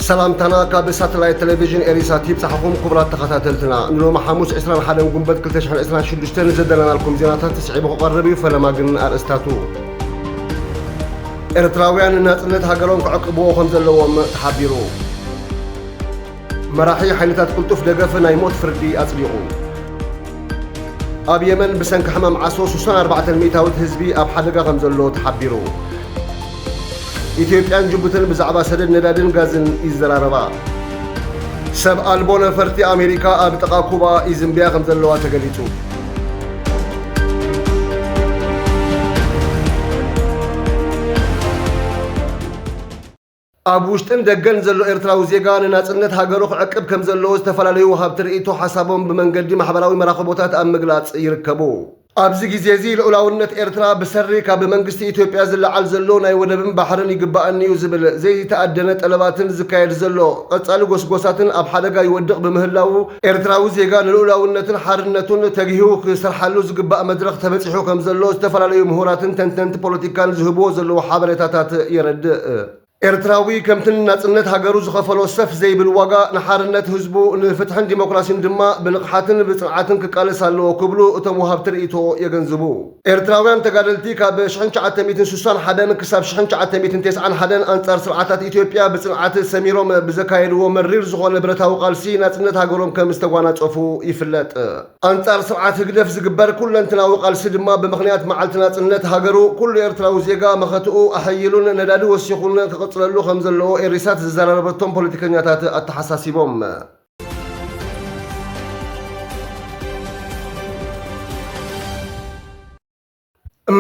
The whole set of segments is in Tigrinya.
سلامتنا كاب ساتلايت تلفزيون إريساتي بصحكم كبرات تخاتلتنا نلوم حموس 21 قنبت كل تشحن 26 زدنا لكم زيناتات تسعيبه قربي فلما قلنا أرستاتو إرتراويان ناتنت هاجرون كعقبوا خمزلوهم تحبيرو مراحي حيلتات قلتوف دقفنا يموت فردي أصبيعو أب يمن بسنك حمام عصوص وسنة 400 هزبي أب حدقة خمزلو تحبيرو ኢትዮጵያን ጅቡቲን ብዛዕባ ሰደድ ነዳድን ጋዝን ይዘራረባ ሰብ አልቦ ነፈርቲ አሜሪካ ኣብ ጥቓ ኩባ ይዝምብያ ከም ዘለዋ ተገሊጹ ኣብ ውሽጥን ደገን ዘሎ ኤርትራዊ ዜጋ ንናጽነት ሃገሩ ክዕቅብ ከም ዘለዎ ዝተፈላለዩ ወሃብቲ ርእይቶ ሓሳቦም ብመንገዲ ማሕበራዊ መራኸቦታት ኣብ ምግላጽ ይርከቡ ኣብዚ ግዜ እዚ ልዑላውነት ኤርትራ ብሰሪ ካብ መንግስቲ ኢትዮጵያ ዝለዓል ዘሎ ናይ ወደብን ባሕርን ይግባአኒ እዩ ዝብል ዘይተኣደነ ጠለባትን ዝካየድ ዘሎ ቀጻሊ ጎስጎሳትን ኣብ ሓደጋ ይወድቕ ብምህላው ኤርትራዊ ዜጋ ንልዑላውነትን ሓርነቱን ተግሂቡ ክሰርሓሉ ዝግባእ መድረኽ ተበፂሑ ከም ዘሎ ዝተፈላለዩ ምሁራትን ተንተንቲ ፖለቲካን ዝህብዎ ዘለዎ ሓበሬታታት የረድእ ኤርትራዊ ከምትን ናጽነት ሃገሩ ዝኸፈሎ ሰፍ ዘይብል ዋጋ ንሓርነት ህዝቡ ንፍትሕን ዲሞክራሲን ድማ ብንቕሓትን ብጽንዓትን ክቃለስ ኣለዎ ክብሉ እቶም ወሃብቲ ርእይቶ የገንዝቡ ኤርትራውያን ተጋደልቲ ካብ 1961 ክሳብ 1991 ኣንጻር ስርዓታት ኢትዮጵያ ብጽንዓት ሰሚሮም ብዘካየድዎ መሪር ዝኾነ ብረታዊ ቃልሲ ናጽነት ሃገሮም ከም ዝተጓናጸፉ ይፍለጥ ኣንጻር ስርዓት ህግደፍ ዝግበር ኩለንትናዊ ቃልሲ ድማ ብምኽንያት መዓልቲ ናጽነት ሃገሩ ኩሉ ኤርትራዊ ዜጋ መኸትኡ ኣሕይሉን ነዳዲ ወሲኹን ጽለሉ ከም ዘለዎ ኤሪሳት ዝዘራረበቶም ፖለቲከኛታት ኣተሓሳሲቦም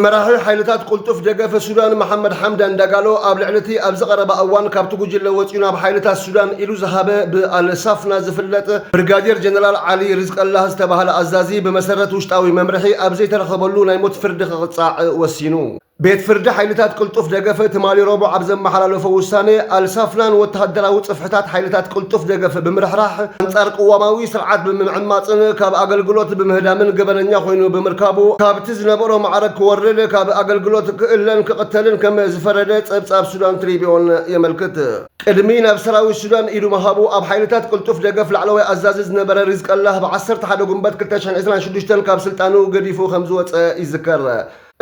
መራሒ ሓይልታት ቁልጡፍ ደገፈ ሱዳን መሐመድ ሐምዳን ዳጋሎ ኣብ ልዕልቲ ኣብ ዝቐረበ እዋን ካብቲ ጉጅለ ወፂኡ ናብ ሓይልታት ሱዳን ኢሉ ዝሃበ ብኣልሳፍና ዝፍለጥ ብርጋዴር ጀነራል ዓሊ ርዝቀላህ ዝተባህለ ኣዛዚ ብመሰረት ውሽጣዊ መምርሒ ኣብ ዘይተረኸበሉ ናይ ሞት ፍርዲ ክቕጻዕ ወሲኑ ቤት ፍርዲ ሓይልታት ቅልጡፍ ደገፈ ትማሊ ረቡዕ ኣብ ዘመሓላለፈ ውሳኔ ኣልሳፍናን ወተሃደራዊ ጽፍሕታት ሓይልታት ቅልጡፍ ደገፈ ብምርሕራሕ አንጻር ቅዋማዊ ስርዓት ብምዕማጽን ካብ ኣገልግሎት ብምህዳምን ገበነኛ ኮይኑ ብምርካቡ ካብቲ ዝነበሮ ማዕረግ ክወርድ ካብ ኣገልግሎት ክእለን ክቕተልን ከም ዝፈረደ ጸብጻብ ሱዳን ትሪቢዮን የመልክት ቅድሚ ናብ ሰራዊት ሱዳን ኢሉ መሃቡ ኣብ ሓይልታት ቅልጡፍ ደገፍ ላዕለዋይ ኣዛዚ ዝነበረ ሪዝቀላህ ብ11 ጉንበት 2026 ካብ ስልጣኑ ገዲፉ ከም ዝወፀ ይዝከር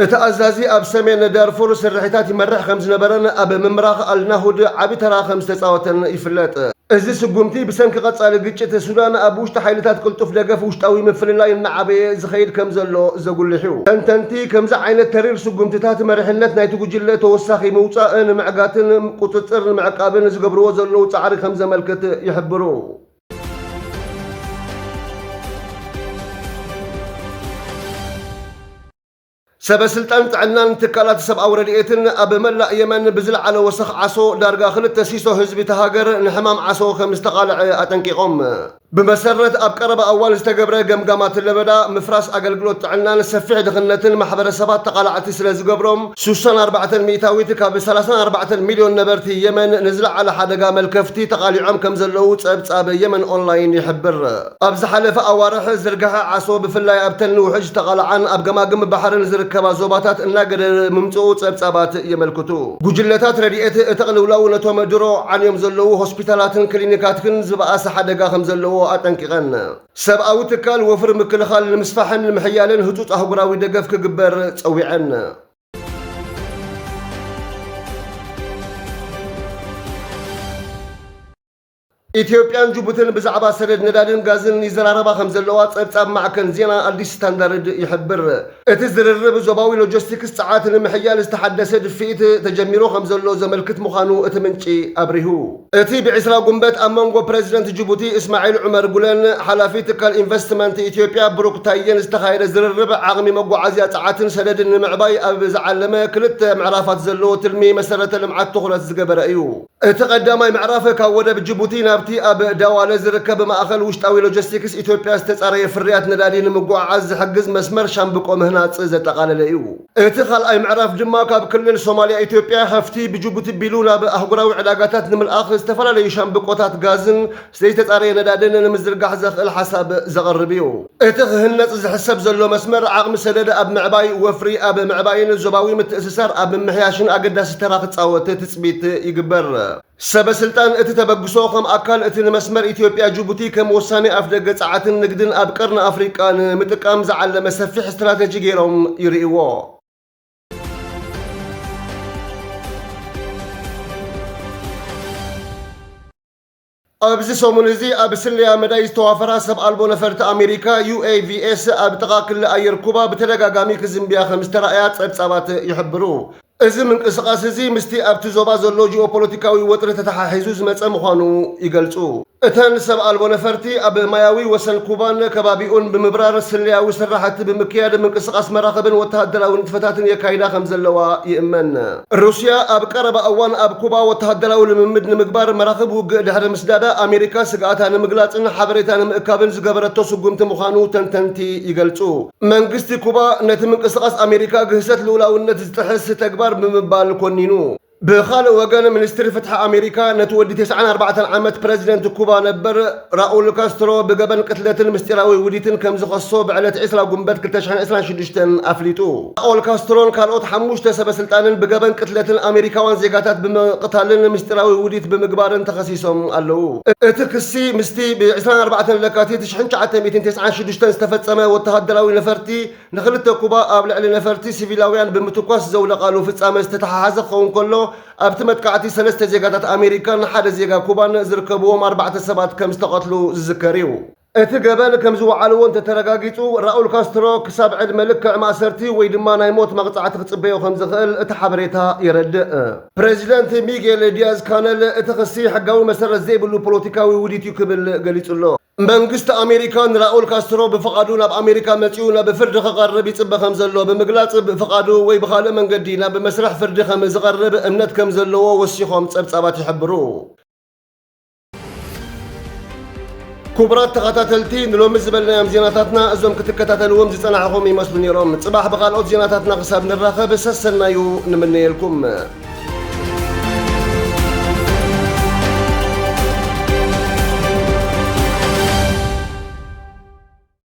እቲ ኣዛዚ ኣብ ሰሜን ዳርፉር ስርሒታት ይመርሕ ከም ዝነበረን ኣብ ምምራኽ ኣልናሁድ ዓቢ ተራ ከም ዝተፃወተን ይፍለጥ እዚ ስጉምቲ ብሰንኪ ቀጻሊ ግጭት ሱዳን ኣብ ውሽጢ ሓይልታት ቅልጡፍ ደገፍ ውሽጣዊ ምፍልላይ እናዓበየ ዝኸይድ ከም ዘሎ ዘጉልሑ ተንተንቲ ከምዚ ዓይነት ተሪር ስጉምትታት መሪሕነት ናይቲ ጉጅለ ተወሳኺ ምውፃእ ንምዕጋትን ቁፅፅር ንምዕቃብን ዝገብርዎ ዘለዉ ፃዕሪ ከም ዘመልክት ይሕብሩ ሰበስልጣን ጥዕናን ትካላት ሰብኣዊ ረድኤትን ኣብ መላእ የመን ብዝለዓለ ወሰኽ ዓሶ ዳርጋ 2 ሲሶ ህዝቢ ተሃገር ንሕማም ዓሶ ከም ዝተቓልዐ ኣጠንቂቖም ብመሰረት ኣብ ቀረባ እዋን ዝተገብረ ገምጋማት ለበዳ ምፍራስ ኣገልግሎት ጥዕናን ሰፊሕ ድኽነትን ማሕበረሰባት ተቓላዕቲ ስለ ዝገብሮም 64 ሚእታዊት ካብ 34 ሚልዮን ነበርቲ የመን ንዝለዓለ ሓደጋ መልከፍቲ ተቓሊዖም ከም ዘለዉ ጸብጻብ የመን ኦንላይን ይሕብር ኣብ ዝሓለፈ ኣዋርሕ ዝርግሐ ዓሶ ብፍላይ ኣብ ተልኒ ውሕጅ ተቓልዓን ኣብ ገማግም ባሕርን ዝርከባ ዞባታት እናገደረ ምምጽኡ ጸብጻባት የመልክቱ ጉጅለታት ረድኤት እተቕልውላው ነቶም ድሮ ዓንዮም ዘለዉ ሆስፒታላትን ክሊኒካትን ዝበኣሰ ሓደጋ ከም ዘለዎ ኣጠንቂቐን ሰብኣዊ ትካል ወፍሪ ምክልኻል ንምስፋሕን ንምሕያልን ህፁፅ ኣህጉራዊ ደገፍ ክግበር ፀዊዐን ኢትዮጵያን ጅቡቲን ብዛዕባ ሰደድ ነዳድን ጋዝን ይዘራረባ ከም ዘለዋ ጸብጻብ ማዕከን ዜና አዲስ ስታንዳርድ ይሕብር እቲ ዝርርብ ዞባዊ ሎጂስቲክስ ፀዓት ንምሕያል ዝተሓደሰ ድፊኢት ተጀሚሩ ከም ዘሎ ዘመልክት ምዃኑ እቲ ምንጪ ኣብሪሁ እቲ ብ20 ጉንበት ኣብ መንጎ ፕሬዚደንት ጅቡቲ እስማዒል ዑመር ጉለን ሓላፊ ትካል ኢንቨስትመንት ኢትዮጵያ ብሩክ ታየን ዝተኻየደ ዝርርብ ዓቕሚ መጓዓዝያ ፀዓትን ሰደድን ንምዕባይ ኣብ ዝዓለመ ክልተ ምዕራፋት ዘለዎ ትልሚ መሰረተ ልምዓት ትኹረት ዝገበረ እዩ እቲ ቀዳማይ ምዕራፍ ካብ ወደብ ጅቡቲ ናብቲ ኣብ ዳዋለ ዝርከብ ማእኸል ውሽጣዊ ሎጂስቲክስ ኢትዮጵያ ዝተጻረየ ፍርያት ነዳዲ ንምጉዕዓዝ ዝሕግዝ መስመር ሻምብቆ ምህናፅ ዘጠቓለለ እዩ እቲ ካልኣይ ምዕራፍ ድማ ካብ ክልል ሶማልያ ኢትዮጵያ ሃፍቲ ብጅቡቲ ቢሉ ናብ ኣህጉራዊ ዕዳጋታት ንምልኣኽ ዝተፈላለዩ ሻምብቆታት ጋዝን ዘይተጻረየ ነዳድን ንምዝርጋሕ ዘኽእል ሓሳብ ዘቕርብ እዩ እቲ ክህነፅ ዝሕሰብ ዘሎ መስመር ዓቕሚ ሰደድ ኣብ ምዕባይ ወፍሪ ኣብ ምዕባይን ዞባዊ ምትእስሳር ኣብ ምምሕያሽን ኣገዳሲ ተራ ክጻወት ትፅቢት ይግበር ሰበስልጣን እቲ ተበግሶ ከም ኣካል እቲ ንመስመር ኢትዮጵያ ጅቡቲ ከም ወሳኔ ኣፍ ደገ ጸዓትን ንግድን ኣብ ቀርኒ ኣፍሪቃ ንምጥቃም ዝዓለመ ሰፊሕ ስትራቴጂ ገይሮም ይርእይዎ። ኣብዚ ሰሙን እዚ ኣብ ስልያ መዳይ ዝተዋፈራ ሰብ ኣልቦ ነፈርቲ ኣሜሪካ UAVs ኣብ ጥቓ ክልል ኣየር ኩባ ብተደጋጋሚ ክዝምብያ ከም ዝተረኣያ ጸብጻባት ይሕብሩ። እዚ ምንቅስቓስ እዚ ምስቲ ኣብቲ ዞባ ዘሎ ጂኦፖለቲካዊ ወጥሪ ተተሓሒዙ ዝመፀ ምዃኑ ይገልጹ። እተን ሰብ ኣልቦ ነፈርቲ ኣብ ማያዊ ወሰን ኩባን ከባቢኡን ብምብራር ስልያዊ ስራሕቲ ብምክያድ ምንቅስቓስ መራኸብን ወተሃደራዊ ንጥፈታትን የካይዳ ከም ዘለዋ ይእመን። ሩስያ ኣብ ቀረባ እዋን ኣብ ኩባ ወተሃደራዊ ልምምድ ንምግባር መራኸብ ውግእ ድሕሪ ምስዳዳ ኣሜሪካ ስግኣታ ንምግላፅን ሓበሬታ ንምእካብን ዝገበረቶ ስጉምቲ ምዃኑ ተንተንቲ ይገልጹ። መንግስቲ ኩባ ነቲ ምንቅስቓስ ኣሜሪካ ግህሰት ልኡላውነት ዝጥሕስ ተግባር ብምባል ኮኒኑ። بخال وجن منستر فتح أمريكا نتودي 94 عامات بريزيدنت كوبا نبر راؤول كاسترو بجبن قتلة المستراوي وديتن كم زخصو بعلة إسرا جنبت كلتشحن إسرا شدشتن أفليتو راؤول كاسترو كانت حموش تسبب سلطان بجبن قتلة الأمريكا وانزيجاتات بمقتال المستراوي وديت بمجبار تخصيصهم قالوا اتكسي مستي ب 24 لكاتي تشحن شعات 209 شدشتن استفدت سما وتهدراوي نفرتي نخلت كوبا قبل على نفرتي سيفيلاويان بمتوقس زول قالوا في السما استتحاز قوم كله أبتمت كعتي سلسلة زيجات أمريكان حدا زيجا كوبان زركبوهم 4 سبات كم استقتلوا الزكريو اتقبل كم زو علوون تترقاقيتو راؤول كاسترو كساب عد ملك معسرتي ويدما نايموت مقطعة تصبيه خمس خل اتحبريتها يرد بريزيدنت ميغيل دياز كانل اتخسي حقاوي مسر زي بلو بوليتيكاوي وديتيو كبل قاليتو له መንግስት አሜሪካን ራኡል ካስትሮ ብፍቃዱ ናብ አሜሪካ መጺኡ ናብ ፍርዲ ከቀርብ ይጽበ ከም ዘሎ ብምግላጽ ብፍቃዱ ወይ ብኻልእ መንገዲ ናብ መስርሕ ፍርዲ ከም ዝቀርብ እምነት ከም ዘለዎ ወሲኾም ጸብጻባት ይሕብሩ። ክቡራት ተኸታተልቲ ንሎሚ ዝበልናዮም ዜናታትና እዞም ክትከታተልዎም ዝጸናሕኹም ይመስሉ ነይሮም። ጽባሕ ብኻልኦት ዜናታትና ክሳብ ንራኸብ ሰሰናዩ ንምንየልኩም።